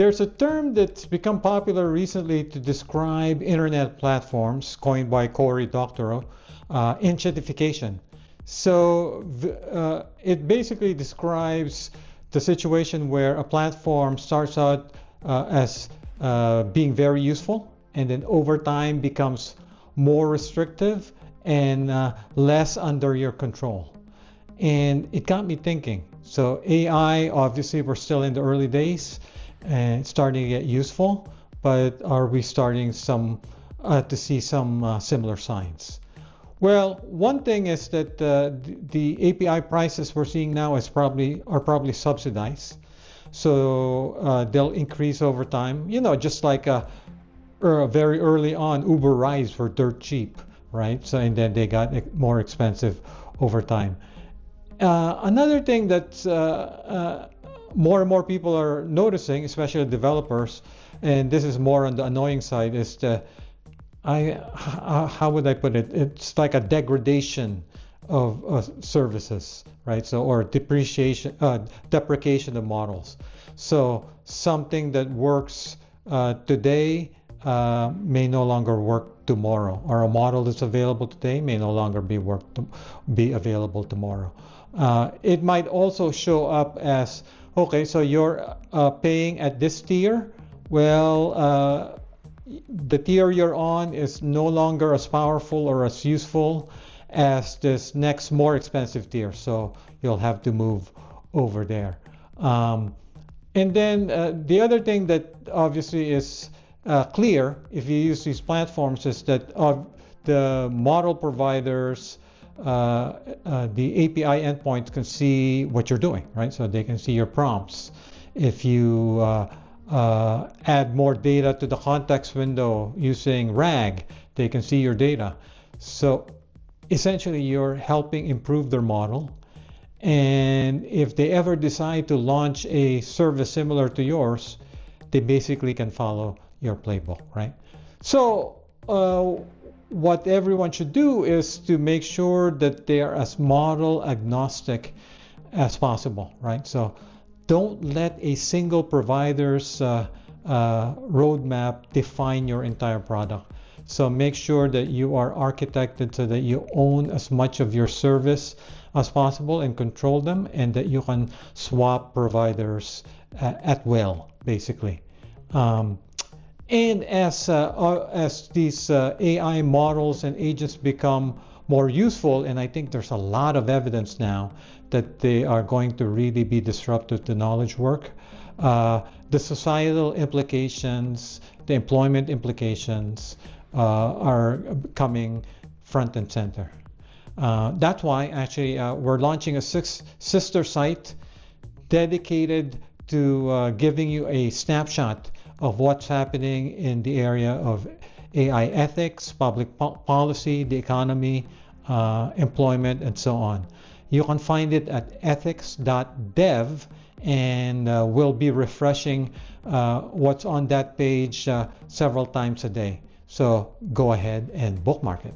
There's a term that's become popular recently to describe internet platforms, coined by Cory Doctorow, enchatification. So it basically describes the situation where a platform starts out as being very useful, and then over time becomes more restrictive and less under your control. And it got me thinking. So AI, obviously, we're still in the early days and starting to get useful, but are we starting to see some similar signs? Well, one thing is that the API prices we're seeing now are probably subsidized, so they'll increase over time. Just like very early on, Uber rides were dirt cheap, right? So and then they got more expensive over time. Another thing that more and more people are noticing, especially developers, and this is more on the annoying side, is how would I put it? It's like a degradation of services, right? So, or depreciation, deprecation of models. So something that works today may no longer work tomorrow, or a model that's available today may no longer be available tomorrow. It might also show up as, okay, so you're paying at this tier. Well, the tier you're on is no longer as powerful or as useful as this next more expensive tier, so you'll have to move over there. And then the other thing that obviously is clear if you use these platforms is that the model providers, the API endpoints can see what you're doing, right? So they can see your prompts. If you add more data to the context window using RAG, they can see your data. So essentially you're helping improve their model. And if they ever decide to launch a service similar to yours, they basically can follow your playbook, right? So what everyone should do is to make sure that they are as model agnostic as possible, right? So don't let a single provider's roadmap define your entire product. So make sure that you are architected so that you own as much of your service as possible and control them, and that you can swap providers at will, basically. And as these AI models and agents become more useful, and I think there's a lot of evidence now that they are going to really be disruptive to knowledge work, the societal implications, the employment implications are coming front and center. That's why actually we're launching a sister site dedicated to giving you a snapshot of what's happening in the area of AI ethics, public policy, the economy, employment, and so on. You can find it at ethics.dev, and we'll be refreshing what's on that page several times a day. So go ahead and bookmark it.